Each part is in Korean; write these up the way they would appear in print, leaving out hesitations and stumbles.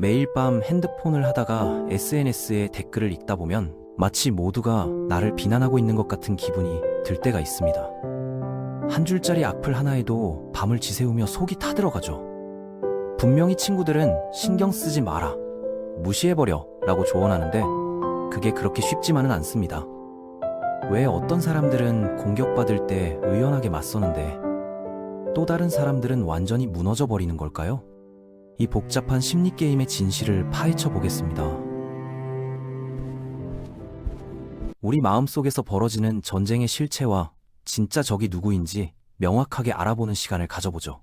매일 밤 핸드폰을 하다가 SNS에 댓글을 읽다 보면 마치 모두가 나를 비난하고 있는 것 같은 기분이 들 때가 있습니다. 한 줄짜리 악플 하나에도 밤을 지새우며 속이 타들어가죠. 분명히 친구들은 신경 쓰지 마라, 무시해버려 라고 조언하는데 그게 그렇게 쉽지만은 않습니다. 왜 어떤 사람들은 공격받을 때 의연하게 맞서는데 또 다른 사람들은 완전히 무너져 버리는 걸까요? 이 복잡한 심리게임의 진실을 파헤쳐 보겠습니다. 우리 마음속에서 벌어지는 전쟁의 실체와 진짜 적이 누구인지 명확하게 알아보는 시간을 가져보죠.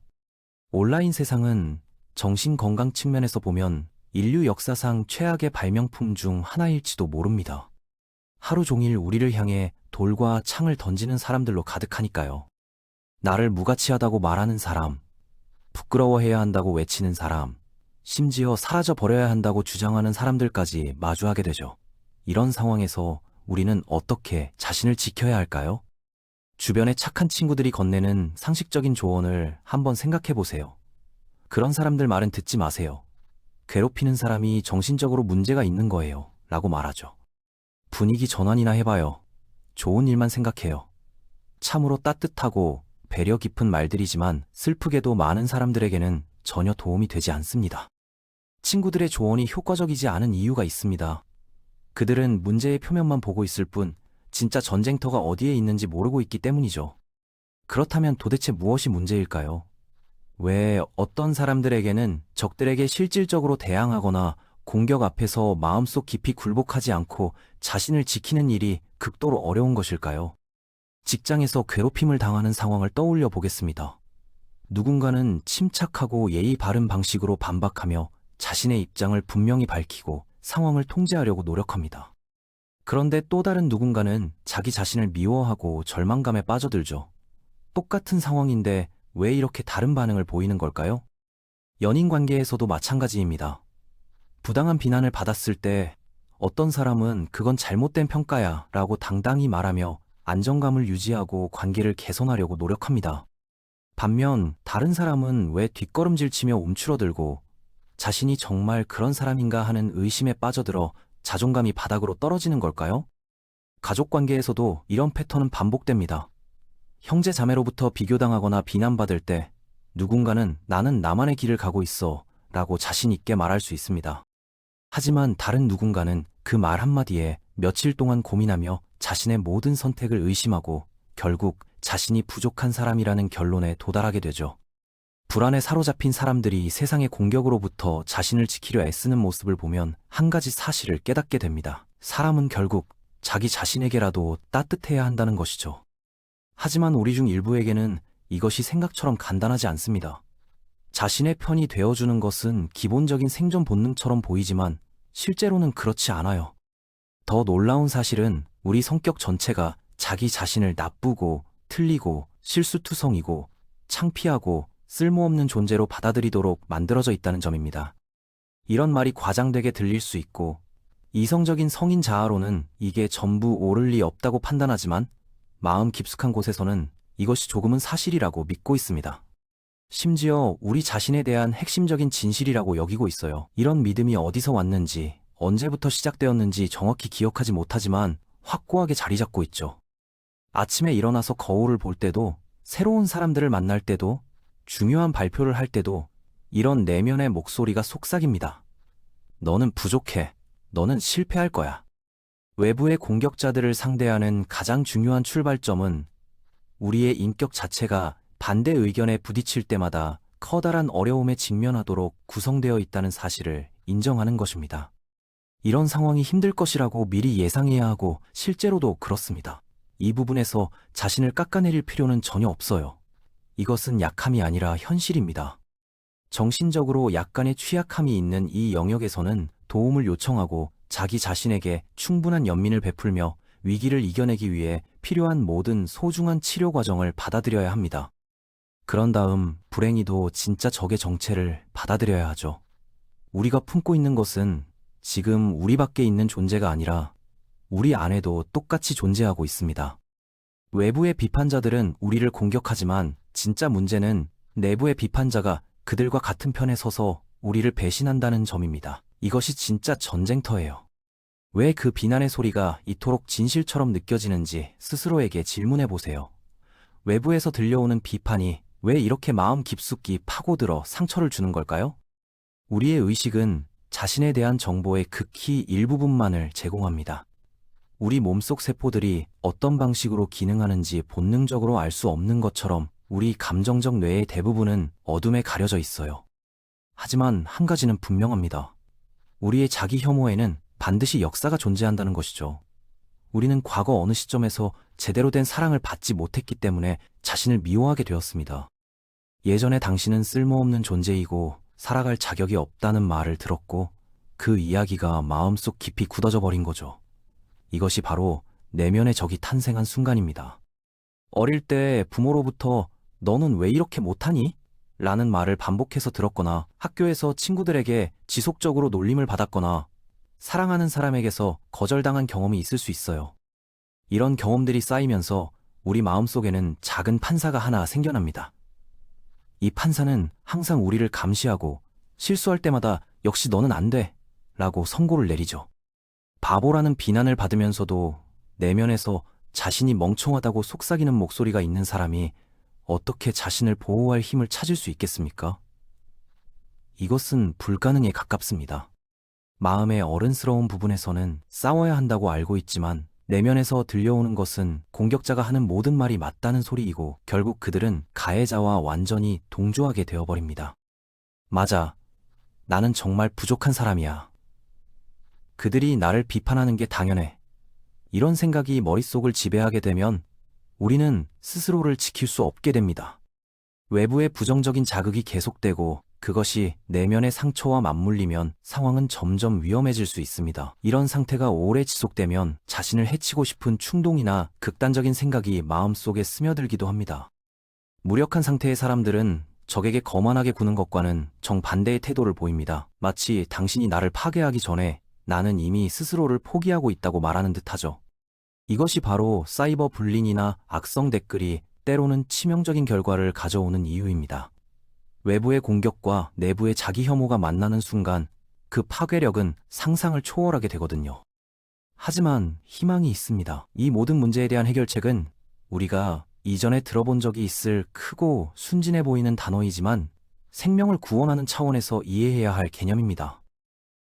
온라인 세상은 정신건강 측면에서 보면 인류 역사상 최악의 발명품 중 하나일지도 모릅니다. 하루 종일 우리를 향해 돌과 창을 던지는 사람들로 가득하니까요. 나를 무가치하다고 말하는 사람, 부끄러워해야 한다고 외치는 사람, 심지어 사라져버려야 한다고 주장하는 사람들까지 마주하게 되죠. 이런 상황에서 우리는 어떻게 자신을 지켜야 할까요? 주변에 착한 친구들이 건네는 상식적인 조언을 한번 생각해 보세요. 그런 사람들 말은 듣지 마세요. 괴롭히는 사람이 정신적으로 문제가 있는 거예요. 라고 말하죠. 분위기 전환이나 해봐요. 좋은 일만 생각해요. 참으로 따뜻하고 배려 깊은 말들이지만 슬프게도 많은 사람들에게는 전혀 도움이 되지 않습니다. 친구들의 조언이 효과적이지 않은 이유가 있습니다. 그들은 문제의 표면만 보고 있을 뿐 진짜 전쟁터가 어디에 있는지 모르고 있기 때문이죠. 그렇다면 도대체 무엇이 문제일까요? 왜 어떤 사람들에게는 적들에게 실질적으로 대항하거나 공격 앞에서 마음속 깊이 굴복하지 않고 자신을 지키는 일이 극도로 어려운 것일까요? 직장에서 괴롭힘을 당하는 상황을 떠올려 보겠습니다. 누군가는 침착하고 예의 바른 방식으로 반박하며 자신의 입장을 분명히 밝히고 상황을 통제하려고 노력합니다. 그런데 또 다른 누군가는 자기 자신을 미워하고 절망감에 빠져들죠. 똑같은 상황인데 왜 이렇게 다른 반응을 보이는 걸까요? 연인 관계에서도 마찬가지입니다. 부당한 비난을 받았을 때 어떤 사람은 그건 잘못된 평가야 라고 당당히 말하며 안정감을 유지하고 관계를 개선하려고 노력합니다. 반면 다른 사람은 왜 뒷걸음질 치며 움츠러들고 자신이 정말 그런 사람인가 하는 의심에 빠져들어 자존감이 바닥으로 떨어지는 걸까요? 가족 관계에서도 이런 패턴은 반복됩니다. 형제 자매로부터 비교당하거나 비난받을 때 누군가는 나는 나만의 길을 가고 있어 라고 자신 있게 말할 수 있습니다. 하지만 다른 누군가는 그 말 한마디에 며칠 동안 고민하며 자신의 모든 선택을 의심하고 결국 자신이 부족한 사람이라는 결론에 도달하게 되죠. 불안에 사로잡힌 사람들이 세상의 공격으로부터 자신을 지키려 애쓰는 모습을 보면 한 가지 사실을 깨닫게 됩니다. 사람은 결국 자기 자신에게라도 따뜻해야 한다는 것이죠. 하지만 우리 중 일부에게는 이것이 생각처럼 간단하지 않습니다. 자신의 편이 되어주는 것은 기본적인 생존 본능처럼 보이지만 실제로는 그렇지 않아요. 더 놀라운 사실은 우리 성격 전체가 자기 자신을 나쁘고 틀리고 실수투성이고 창피하고 쓸모없는 존재로 받아들이도록 만들어져 있다는 점입니다. 이런 말이 과장되게 들릴 수 있고 이성적인 성인 자아로는 이게 전부 옳을 리 없다고 판단하지만 마음 깊숙한 곳에서는 이것이 조금은 사실이라고 믿고 있습니다. 심지어 우리 자신에 대한 핵심적인 진실이라고 여기고 있어요. 이런 믿음이 어디서 왔는지, 언제부터 시작되었는지 정확히 기억하지 못하지만 확고하게 자리 잡고 있죠. 아침에 일어나서 거울을 볼 때도, 새로운 사람들을 만날 때도, 중요한 발표를 할 때도 이런 내면의 목소리가 속삭입니다. 너는 부족해. 너는 실패할 거야. 외부의 공격자들을 상대하는 가장 중요한 출발점은 우리의 인격 자체가 반대 의견에 부딪힐 때마다 커다란 어려움에 직면하도록 구성되어 있다는 사실을 인정하는 것입니다. 이런 상황이 힘들 것이라고 미리 예상해야 하고 실제로도 그렇습니다. 이 부분에서 자신을 깎아내릴 필요는 전혀 없어요. 이것은 약함이 아니라 현실입니다. 정신적으로 약간의 취약함이 있는 이 영역에서는 도움을 요청하고 자기 자신에게 충분한 연민을 베풀며 위기를 이겨내기 위해 필요한 모든 소중한 치료 과정을 받아들여야 합니다. 그런 다음 불행히도 진짜 적의 정체를 받아들여야 하죠. 우리가 품고 있는 것은 지금 우리 밖에 있는 존재가 아니라 우리 안에도 똑같이 존재하고 있습니다. 외부의 비판자들은 우리를 공격하지만 진짜 문제는 내부의 비판자가 그들과 같은 편에 서서 우리를 배신한다는 점입니다. 이것이 진짜 전쟁터예요. 왜 그 비난의 소리가 이토록 진실처럼 느껴지는지 스스로에게 질문해 보세요. 외부에서 들려오는 비판이 왜 이렇게 마음 깊숙이 파고들어 상처를 주는 걸까요? 우리의 의식은 자신에 대한 정보의 극히 일부분만을 제공합니다. 우리 몸속 세포들이 어떤 방식으로 기능하는지 본능적으로 알 수 없는 것처럼 우리 감정적 뇌의 대부분은 어둠에 가려져 있어요. 하지만 한 가지는 분명합니다. 우리의 자기 혐오에는 반드시 역사가 존재한다는 것이죠. 우리는 과거 어느 시점에서 제대로 된 사랑을 받지 못했기 때문에 자신을 미워하게 되었습니다. 예전에 당신은 쓸모없는 존재이고 살아갈 자격이 없다는 말을 들었고 그 이야기가 마음속 깊이 굳어져 버린 거죠. 이것이 바로 내면의 적이 탄생한 순간입니다. 어릴 때 부모로부터 너는 왜 이렇게 못하니? 라는 말을 반복해서 들었거나 학교에서 친구들에게 지속적으로 놀림을 받았거나 사랑하는 사람에게서 거절당한 경험이 있을 수 있어요. 이런 경험들이 쌓이면서 우리 마음속에는 작은 판사가 하나 생겨납니다. 이 판사는 항상 우리를 감시하고 실수할 때마다 역시 너는 안 돼 라고 선고를 내리죠. 바보라는 비난을 받으면서도 내면에서 자신이 멍청하다고 속삭이는 목소리가 있는 사람이 어떻게 자신을 보호할 힘을 찾을 수 있겠습니까? 이것은 불가능에 가깝습니다. 마음의 어른스러운 부분에서는 싸워야 한다고 알고 있지만 내면에서 들려오는 것은 공격자가 하는 모든 말이 맞다는 소리이고 결국 그들은 가해자와 완전히 동조하게 되어버립니다. 맞아. 나는 정말 부족한 사람이야. 그들이 나를 비판하는 게 당연해. 이런 생각이 머릿속을 지배하게 되면 우리는 스스로를 지킬 수 없게 됩니다. 외부의 부정적인 자극이 계속되고 그것이 내면의 상처와 맞물리면 상황은 점점 위험해질 수 있습니다. 이런 상태가 오래 지속되면 자신을 해치고 싶은 충동이나 극단적인 생각이 마음속에 스며들기도 합니다. 무력한 상태의 사람들은 적에게 거만하게 구는 것과는 정반대의 태도를 보입니다. 마치 당신이 나를 파괴하기 전에 나는 이미 스스로를 포기하고 있다고 말하는 듯하죠. 이것이 바로 사이버 불링이나 악성 댓글이 때로는 치명적인 결과를 가져오는 이유입니다. 외부의 공격과 내부의 자기 혐오가 만나는 순간 그 파괴력은 상상을 초월하게 되거든요. 하지만 희망이 있습니다. 이 모든 문제에 대한 해결책은 우리가 이전에 들어본 적이 있을 크고 순진해 보이는 단어이지만 생명을 구원하는 차원에서 이해해야 할 개념입니다.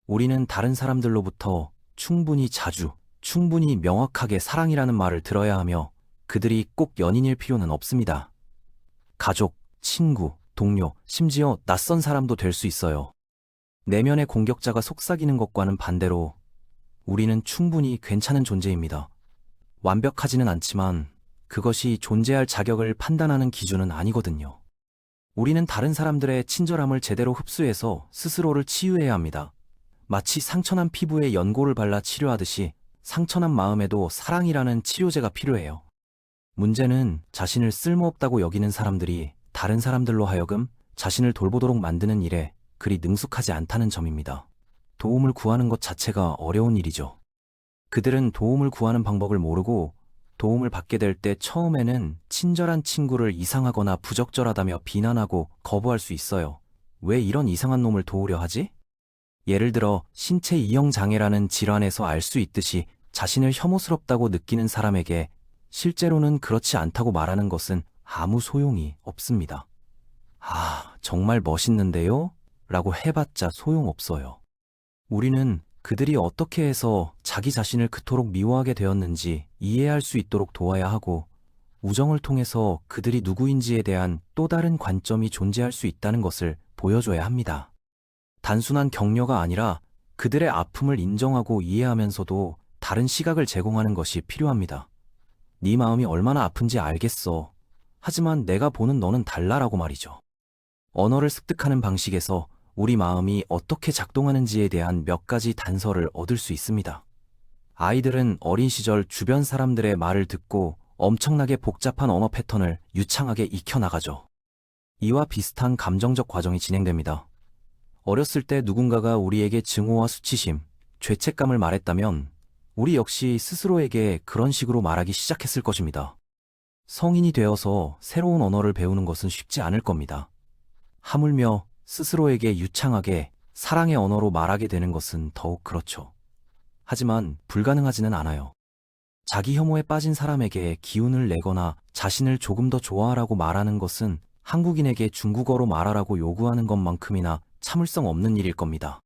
우리는 다른 사람들로부터 충분히 자주, 충분히 명확하게 사랑이라는 말을 들어야 하며 그들이 꼭 연인일 필요는 없습니다. 가족, 친구, 동료, 심지어 낯선 사람도 될 수 있어요. 내면의 공격자가 속삭이는 것과는 반대로 우리는 충분히 괜찮은 존재입니다. 완벽하지는 않지만 그것이 존재할 자격을 판단하는 기준은 아니거든요. 우리는 다른 사람들의 친절함을 제대로 흡수해서 스스로를 치유해야 합니다. 마치 상처난 피부에 연고를 발라 치료하듯이 상처난 마음에도 사랑이라는 치료제가 필요해요. 문제는 자신을 쓸모없다고 여기는 사람들이 다른 사람들로 하여금 자신을 돌보도록 만드는 일에 그리 능숙하지 않다는 점입니다. 도움을 구하는 것 자체가 어려운 일이죠. 그들은 도움을 구하는 방법을 모르고 도움을 받게 될 때 처음에는 친절한 친구를 이상하거나 부적절하다며 비난하고 거부할 수 있어요. 왜 이런 이상한 놈을 도우려 하지? 예를 들어 신체 이형 장애라는 질환에서 알 수 있듯이 자신을 혐오스럽다고 느끼는 사람에게 실제로는 그렇지 않다고 말하는 것은 아무 소용이 없습니다. 아, 정말 멋있는데요? 라고 해봤자 소용없어요. 우리는 그들이 어떻게 해서 자기 자신을 그토록 미워하게 되었는지 이해할 수 있도록 도와야 하고 우정을 통해서 그들이 누구인지에 대한 또 다른 관점이 존재할 수 있다는 것을 보여줘야 합니다. 단순한 격려가 아니라 그들의 아픔을 인정하고 이해하면서도 다른 시각을 제공하는 것이 필요합니다. 네 마음이 얼마나 아픈지 알겠어. 하지만 내가 보는 너는 달라라고 말이죠. 언어를 습득하는 방식에서 우리 마음이 어떻게 작동하는지에 대한 몇 가지 단서를 얻을 수 있습니다. 아이들은 어린 시절 주변 사람들의 말을 듣고 엄청나게 복잡한 언어 패턴을 유창하게 익혀나가죠. 이와 비슷한 감정적 과정이 진행됩니다. 어렸을 때 누군가가 우리에게 증오와 수치심, 죄책감을 말했다면 우리 역시 스스로에게 그런 식으로 말하기 시작했을 것입니다. 성인이 되어서 새로운 언어를 배우는 것은 쉽지 않을 겁니다. 하물며 스스로에게 유창하게 사랑의 언어로 말하게 되는 것은 더욱 그렇죠. 하지만 불가능하지는 않아요. 자기 혐오에 빠진 사람에게 기운을 내거나 자신을 조금 더 좋아하라고 말하는 것은 한국인에게 중국어로 말하라고 요구하는 것만큼이나 참을성 없는 일일 겁니다.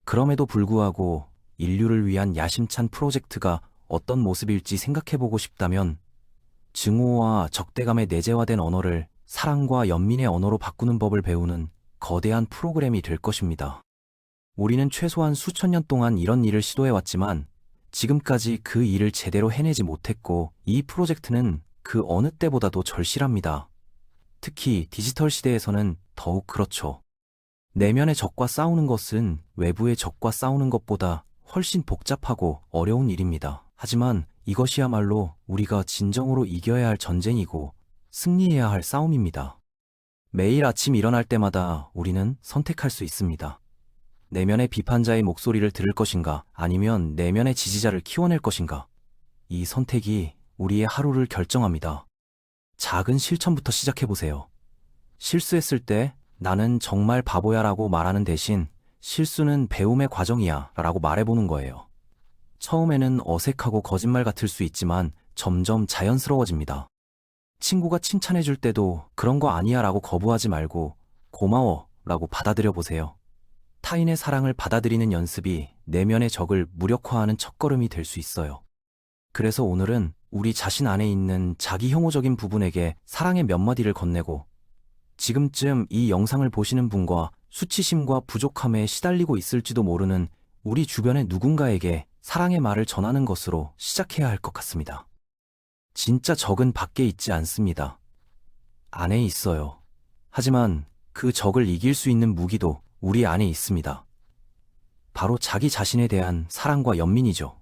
그럼에도 불구하고 인류를 위한 야심찬 프로젝트가 어떤 모습일지 생각해보고 싶다면 증오와 적대감에 내재화된 언어를 사랑과 연민의 언어로 바꾸는 법을 배우는 거대한 프로그램이 될 것입니다. 우리는 최소한 수천 년 동안 이런 일을 시도해왔지만 지금까지 그 일을 제대로 해내지 못했고 이 프로젝트는 그 어느 때보다도 절실합니다. 특히 디지털 시대에서는 더욱 그렇죠. 내면의 적과 싸우는 것은 외부의 적과 싸우는 것보다 훨씬 복잡하고 어려운 일입니다. 하지만 이것이야말로 우리가 진정으로 이겨야 할 전쟁이고 승리해야 할 싸움입니다. 매일 아침 일어날 때마다 우리는 선택할 수 있습니다. 내면의 비판자의 목소리를 들을 것인가, 아니면 내면의 지지자를 키워낼 것인가. 이 선택이 우리의 하루를 결정합니다. 작은 실천부터 시작해보세요. 실수했을 때 나는 정말 바보야라고 말하는 대신 실수는 배움의 과정이야 라고 말해보는 거예요. 처음에는 어색하고 거짓말 같을 수 있지만 점점 자연스러워집니다. 친구가 칭찬해줄 때도 그런 거 아니야 라고 거부하지 말고 고마워 라고 받아들여 보세요. 타인의 사랑을 받아들이는 연습이 내면의 적을 무력화하는 첫걸음이 될 수 있어요. 그래서 오늘은 우리 자신 안에 있는 자기 혐오적인 부분에게 사랑의 몇 마디를 건네고 지금쯤 이 영상을 보시는 분과 수치심과 부족함에 시달리고 있을지도 모르는 우리 주변의 누군가에게 사랑의 말을 전하는 것으로 시작해야 할 것 같습니다. 진짜 적은 밖에 있지 않습니다. 안에 있어요. 하지만 그 적을 이길 수 있는 무기도 우리 안에 있습니다. 바로 자기 자신에 대한 사랑과 연민이죠.